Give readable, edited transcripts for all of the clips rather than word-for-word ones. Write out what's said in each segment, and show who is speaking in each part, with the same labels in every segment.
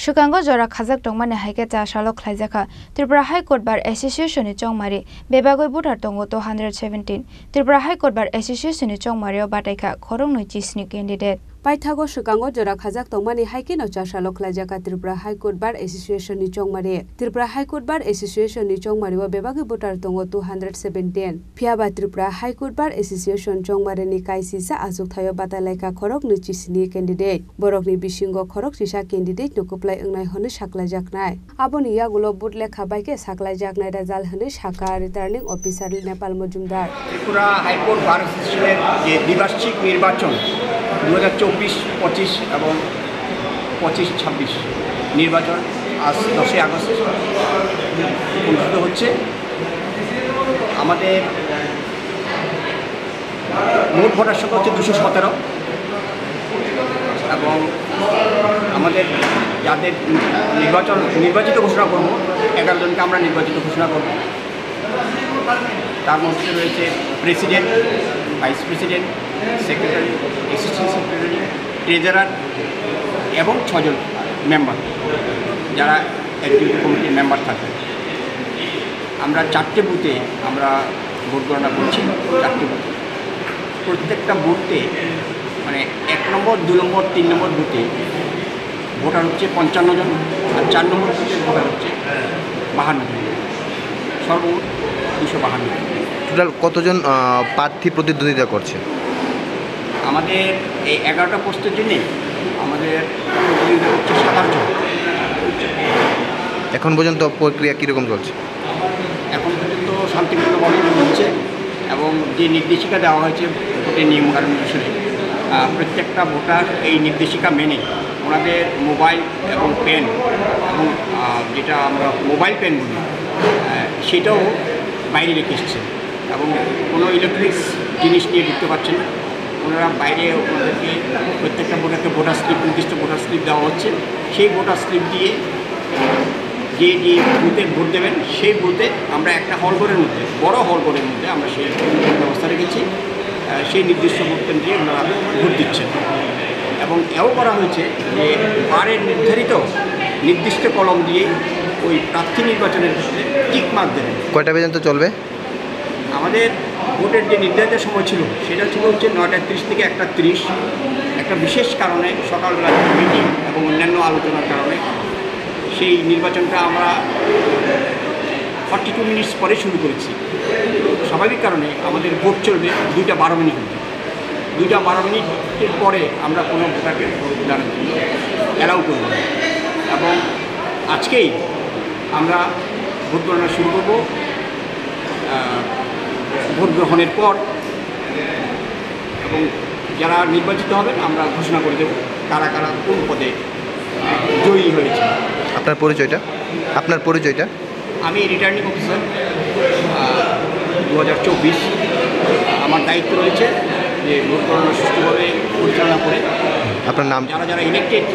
Speaker 1: Shukango Jora Kazak Tongmane Haiketa Shalok Klaizaka, Tripura High Court Bar Association in Chongmari, Bebago Butar Tongo 217, Tripura High Court Bar Association in Chongmario Bataka, Korong Chisni candidate.
Speaker 2: Paithago Shukango Jora Kazak Tongmani Haikino Shalok Klaizaka Tripura High Court Bar Association in Chongmari, Tripura High Court Bar Association in Chongmario Bebago Butar Tongo 217, Piaba Tripura High Court Bar Association Chongmari ni Kaisisa Azuk Thayo Batalaika Korok Chisni candidate, Borokni Bishingo Korok Shisha candidate no Kuplai Unai Hone Shaklajaknai. Aboni Yagulo Butle Kabaike Saklajaknai Razal Hone Shaka returning officer Nepal Mojumdar.
Speaker 3: Tripura High Court Bar Association দ্বিবার্ষিক নির্বাচন 2024-25 এবং 25-26 নির্বাচন আজ 10 August অনুষ্ঠিত হচ্ছে। আমাদের মোট voter সংখ্যা হচ্ছে 217 এবং আমাদের যাদের নির্বাচিত ঘোষণা করব 11 জনকে আমরা নির্বাচিত ঘোষণা করব। তার মধ্যে রয়েছে president, vice president, secretary, assistant secretary, treasurer এবং 6 জন মেম্বার যারা এক্সিকিউটিভ কমিটির মেম্বার থাকবে। আমরা 4টে বুথে আমরা ভোট গণনা করছি। 4টে বুথে প্রত্যেকটা বুথে মানে 1 নম্বর, 2 নম্বর, 3 নম্বর বুথে ভোটার হচ্ছে 55 জন আর 4 নম্বর বুথে ভোটার হচ্ছে 52 জন, সর্বমোট 252 জন।
Speaker 4: টোটাল কতজন প্রার্থী প্রতিদ্বন্দ্বিতা করছে?
Speaker 3: আমাদের এই 11টা পোস্টের জন্যে আমাদের প্রতিদ্বন্দ্বিতা হচ্ছে 27 জন।
Speaker 4: এখন পর্যন্ত প্রক্রিয়া কীরকম চলছে?
Speaker 3: এখন পর্যন্ত শান্তিপূর্ণভাবে চলছে এবং যে নির্দেশিকা দেওয়া হয়েছে ভোটের নিয়মকানুন অনুসারে প্রত্যেকটা ভোটার এই নির্দেশিকা মেনে ওনাদের মোবাইল এবং পেন এবং যেটা আমরা মোবাইল পেন বলি সেটাও বাইরে রেখে এসছে এবং কোনো ইলেকট্রনিক্স জিনিস নিয়ে ঢুকতে পারছেন না। ওনারা বাইরে ওনাদেরকে প্রত্যেকটা ভোটারকে ভোটার স্লিপ, নির্দিষ্ট ভোটার স্লিপ দেওয়া হচ্ছে। সেই ভোটার স্লিপ দিয়ে যে বুথে ভোট দেবেন সেই বুথে আমরা একটা হলঘরের মধ্যে, বড় হলঘরের মধ্যে আমরা সেই ব্যবস্থা রেখেছি। সেই নির্দিষ্ট ভোট কেন্দ্রে ওনারা ভোট দিচ্ছেন এবং এও করা হয়েছে যে বারের নির্দিষ্ট কলম দিয়ে ওই প্রার্থী নির্বাচনের ক্ষেত্রে টিক মার্ক দেবেন।
Speaker 4: কয়টা পর্যন্ত চলবে?
Speaker 3: আমাদের ভোটের যে নির্ধারিত সময় ছিল সেটা ছিল হচ্ছে 9:30 থেকে 1:30। একটা বিশেষ কারণে সকালবেলা মিটিং এবং অন্যান্য আলোচনার কারণে সেই নির্বাচনটা আমরা 42 মিনিটস পরে শুরু করেছি। স্বাভাবিক কারণে আমাদের ভোট চলবে 2টা 12 মিনিট। 2টা 12 মিনিটের পরে আমরা কোনো ভোটারকে ভোট দেওয়ার জন্য অ্যালাউ করব না এবং আজকেই আমরা ভোট গণনা শুরু করব। ভোট গ্রহণের পর এবং যারা নির্বাচিত হবেন আমরা ঘোষণা করে দেব কারা কারা কোন পদে জয়ী হয়েছে।
Speaker 4: আপনার পরিচয়টা?
Speaker 3: আমি রিটার্নিং অফিসার 2024। আমার দায়িত্ব রয়েছে যে ভোট গণনা সুষ্ঠুভাবে পরিচালনা করে
Speaker 4: আপনার নাম?
Speaker 3: যারা ইলেক্টেড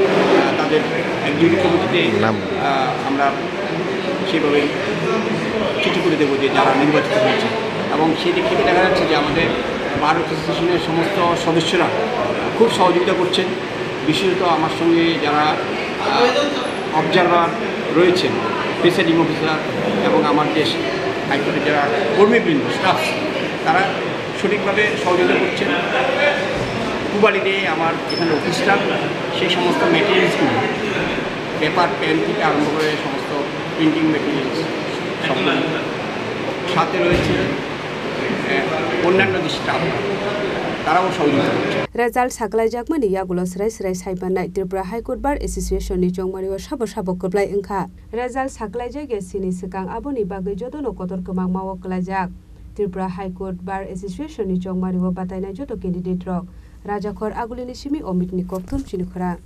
Speaker 3: তাদের এক্সিকিউটিভ কমিটিতে আমরা সেভাবে চিঠি করে দেবো যে যারা নির্বাচিত হয়েছে এবং সেই দিক থেকে দেখা যাচ্ছে যে আমাদের বার অ্যাসোসিয়েশনের সমস্ত সদস্যরা খুব সহযোগিতা করছেন। বিশেষত আমার সঙ্গে যারা অবজারভার রয়েছেন, প্রিসাইডিং অফিসার এবং আমার যে হাইকোর্টের যারা কর্মীবৃন্দ, স্টাফ, তারা সঠিকভাবে সহযোগিতা করছেন। কুবালিতে আমার এখানে অফিসটা সেই সমস্ত মেটেরিয়ালসগুলো পেপার, পেন থেকে আরম্ভ করে সমস্ত প্রিন্টিং মেটেরিয়ালস সব সাথে রয়েছে অন্যান্য যে স্টাফ তারাও সহযোগিতা করছে।
Speaker 2: Result Saklajakmani Yagulo Srai Saibanai Tripura High Court Bar Association ni Chongmario Shabo Koplai Inka. Result Saklajak Sini Sekang Aboni Bagai Jodono Kotor Kemang Mawo Klajak. Tripura High Court Bar Association ni Chongmario Bataina Jodo Candidate Rock. Rajakor Agulini Shimi Omit Nikop Tum Chinikora.